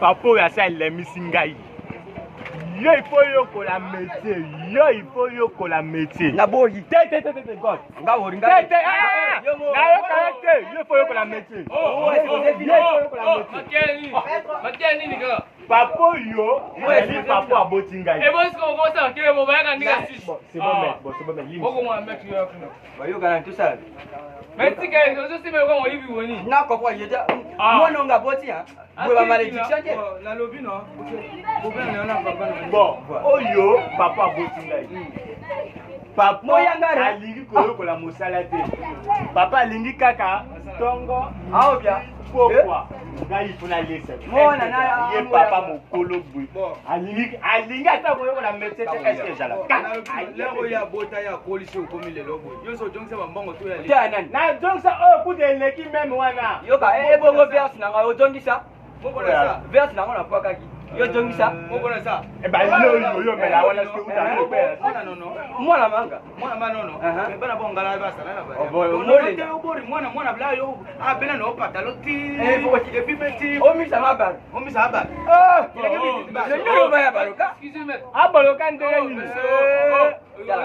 Papa ya ça il est misingai. Yo il faut yo ko la métier. Yo il faut yo ko la métier. Na boyi. Té God. Nga wori nga. Té. Na yo caractère. Yo il faut yo ko la métier. Matieni ni gars. Papa yo, moi je papa abotinga. Et moi ce qu'on voit ça que mon baga ni ga six. C'est bon mais. Boko mo mec yo afuna. Ba yo kana tout ça. Merci gars, je sais même comment il vit woni. Na ko ko yeta. Moi non nga boti hein. Vous va malédiction je. La lobby non. Problème na papa. Bon, oyo papa abotinga. Papa alingi koyo ko la mosala te. Papa alingi kaka tongo. Ah bien. Pourquoi? Ngai funa lesa. Mona na ye papa mokolo bwe. Alingi ata koyo ko la métier te est-ce que jala. Lero ya bota ya coalition komi le lobo. Yo so jongsa bambongo to ya le. Tiana. Na jongsa o ku de leki même wana. Yo ka bongo verse na nga ojongisa. Moko na ça. Verse na nga na kwa kaki. Yo jongisa. Moko na ça. Eh ben yo mais la wana ce que uta ko père. Non. Mwana manga. Mwana manono. Mais bana bongala ba sala na ba. Mole. Mwana bla yo. Ah bena no patalo ti. Et puis petit. Omi sama ba. Omi sa ba. Ah. Yo ba ya baroka. Excusez-moi. Ah baloka ndenge ni.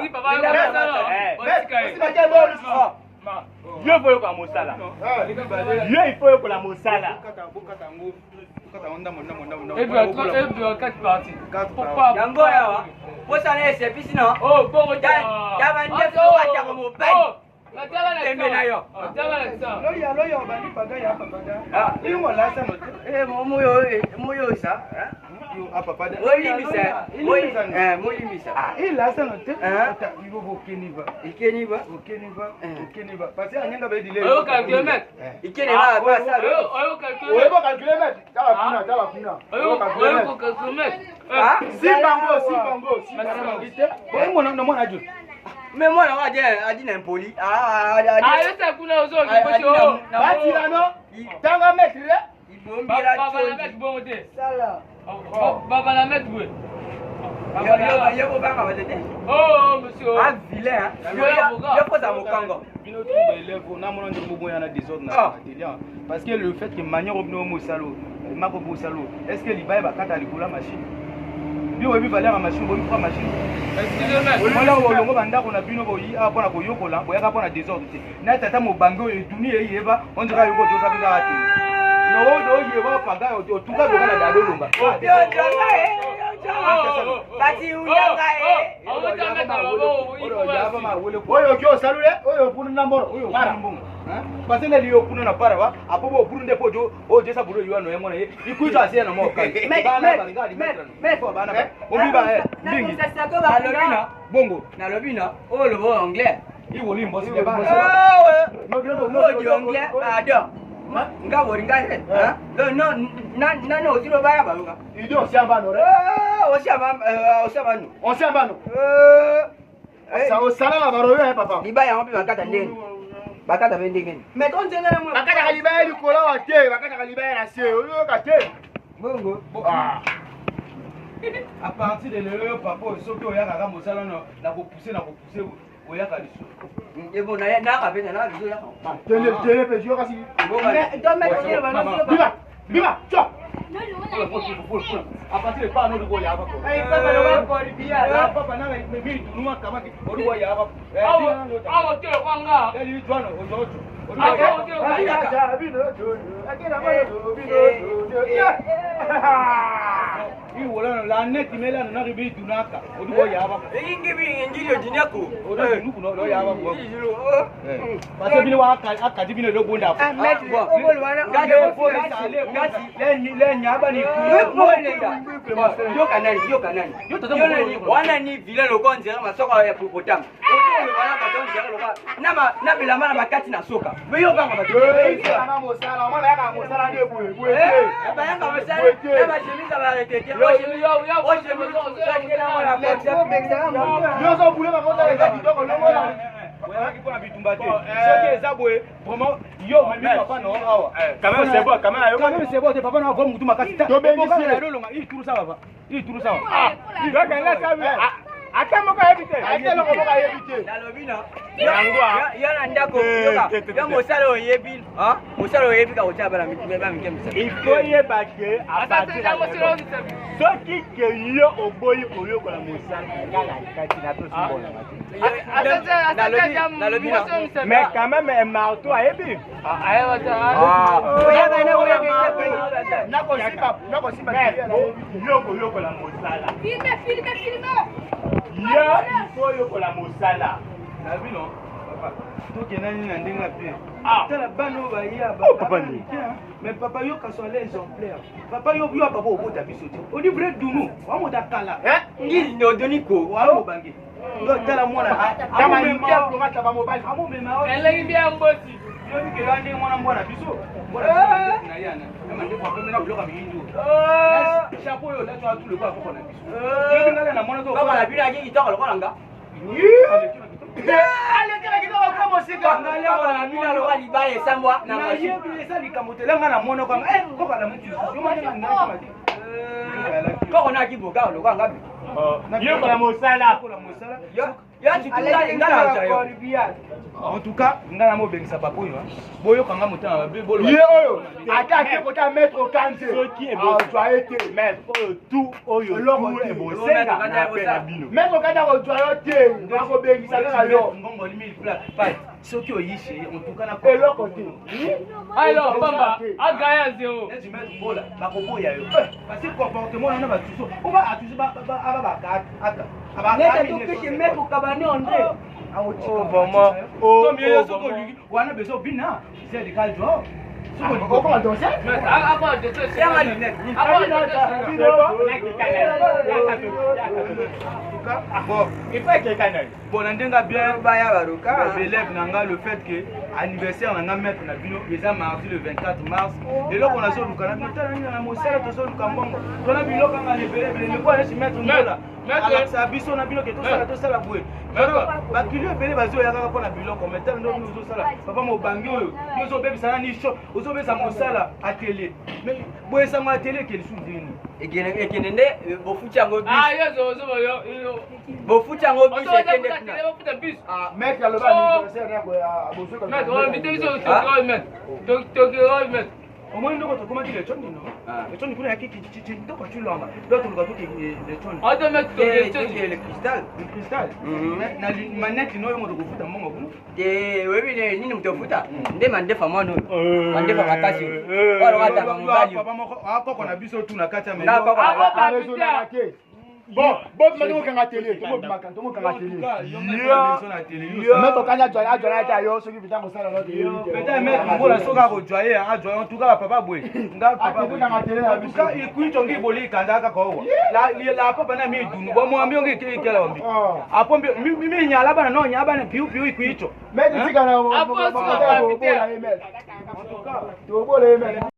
Oui papa. Yo faut ko mosala. Yo il faut ko la mosala. Et bien, 4 parties. Pourquoi? Yango yawa. Posa na service no. Oh, bon, ya bande ko ata ko mo bai. Tembe na yo. Loya bani paga ya papada. Ah, Ingo la sa no. moyo sa. Yo papada. Moyi misa. Moyi misa. Ah, il la sa no te. Ata ibo bokeniva. Ikeniva. Okeniva. Parce que anyanga ba dile. Oyo calculer. Ikeniva ba sa. Oyo calculer. Oyo calculer met. Tala kuna. Oyo calculer. Ah, Simbango. Bongo na mwana ju. mais moi on a dit n'impoli. Ah, yo ta kuna ozo ki posho. Batila no. Tanga mettre. Ibombira Baba la met bon te. sala. Baba la met bwe. Yo banga batete. Oh, monsieur. Ah, vilain. Yo faut ça mokango. Bino tumba elevo na mona ndimo boya na désordre na atelier. Parce que le fait que manière obno mo salo, mako bo salo, est-ce que libaye ba kata likola machine? Bio webi valeur la machine, bo prend machine. Excusez-moi. Voilà o longo banda ko na bino bo yi a pona ko yokola, boya ka pona désordre te. Na tata mo bango e duni e yeba, on dira yoko to sa binga ati. No do yeba paga o tuka do kana dado longa. Bati unanga Oyo kyo salule, oyo punu namboro, oyo para mbongo. Parce que liyo punu na para wa, apobo punu de pojo, o jesa bulo yo no emona ye. Ikuito ase na mo kai. Mais fo bana ba. O bi ba ndingi. Nalobina Bongo. nalobina o lo anglais. Iwo li mbosi de ba. No di anglais pardon. Nga wori nga he. No zero ba ya ba nga. Idio osiamba no re. Osiaba no. Osiamba no. Sa osala la baro yo papa. Liba ya mpi bakata ndenge. Bakata bendenge. Mais ton tengana mo. Bakata kaliba ya likola wa te, bakata kaliba ya na se. Oyo ka te. Bongo. Ah. À partir de l'heure papa soki oya kaka mosala na ko pousser oya ka lisu. Ebo na ka pena na biso ya. Tele pe jo kasi. Mais don mettre sur ba no. Biba, chop. À partir de pas no ko ya ba ko. Ai papa no ba ko bia. Ya papa na me mi tunuma kama ki oru wa ya ba. Awo te kwanga. Eli jwana ojojo. Iwola la net mela na ribi dunaka. Odu wa ya ba. Ingi bi ngiro dinako. Odu nuku no ya ba ko. Parce que bino wa akadi bino lo bonda. Ahmed bo. Gade fo le nyaba ni yo kanani. Yo toto wana ni vile lo konzera masoko ya popotama. Oyo wana baton zera lo na bilama na bakati na soka. Mais yo banga baton. Na mosala, mwana yaka mosala ndio bwe. Ba yanga mosala. Na ba chemise ba retete. Yo so bule ba mosala eza kitoko longo la. Oya ki pona bitumba te. Soki eza boye, vraiment yo mami papa no awa. Quand même c'est bon, quand même c'est bon, papa na vo mutu makasi. To bengi na dolonga, i turu sawa. Ah, il va gagner ça. Attends, moi, je vais éviter. Nalobina. yo na ndako yo mosala oyebi mosala oyebi ka kotia bana mike misala il faut yeba ke à partir soki ke yo oboyi koyokola mosala ngala kati na to simbola mais quand même un marteau ayebi yo koyokola mosala yo koyokola mosala na bino papa tokenda nini na ndenge pe tala bana oyo baya mais papa yo kasole exemplaire papa yo papa obota biso te odi vrai dunu wamoda kala ngili ndo doniko wao bangi tala mwana kama impia florata ba mobile amomema elengi bien mbosi yo ni ke yande mwana mwana biso mwana na yana kama ndi kwa pemela bloka mindu chapeau yo là tu as tout le quoi pour na biso yo ngala na mwana to baba na bino akingi toko lokola nga koko na kiboka lokola ngabi yokola mosala en tout cas ngana mobengisa papa oyo boyokanga motema mabe bolo ye oyo atake kota mettre au kanze soki ebozoa ete mettre oyo tout oyo eloko ebosenga na pe na bino mettre kata kozoa yo te akobengisa kaka yo ngongo limi plat soki oyishe en tout cas na eloko te alors pamba agaya 0 neti mettre bola bakoboya yo parce que comportement na batuso oba atuso aba bakata ata neta tukishe mettre kabane onde oh vraiment oh wana beso bina c'est des calmes comment danser apa de ce c'est mal bon il faut que quelqu'un bon ndenga bien baya baruka élève nanga le fait que anniversaire nanga mettre na bino eza mardi le 24 mars et là on a zo lukana tala na mosala to zo lukambongo tona biloko nga lebele le quoi se mettre ngola mettre sa biso na biloko to sala boué ba kilio ebele bazo ya kaka pona biloko mais tala ndo zo sala papa mo bangi oyo yo bebisa na ni show ozo besa mosala atelier mais boye sa ma télé ke lisu ndini ekene nde bofuti yango bis yo yo bofuti yango bis ekende kuna bofuta bis mec ya loba anniversaire na ko ya bozo ka mec on bite biso to mec to mec au moins ndoko to komaki le chondi no le chondi kuna yaki ndoko tu lamba d'autres luka to le chondi auto mec to le cristal na manette no yo moto kufuta mbongo kuna wewe nini mtofuta nde mandefa mwana oyo mandefa makasi wala hata mambali papa moko akoko na biso tu na kati ya na meno bon mako kanga télé tomo kanga télé meto kanya jwana ta yo soki bitango sala no peut-être mettre mbola soka ko joyer en tout cas papa boy nga papa kanga télé na biso ka ikuito ngi boli kanda ka ko la papa na mi dunu bo mo ambio ngi kela ombi apo mi nyala bana no nyala bana piu ikuito meto tika na bola email en tout cas to bola email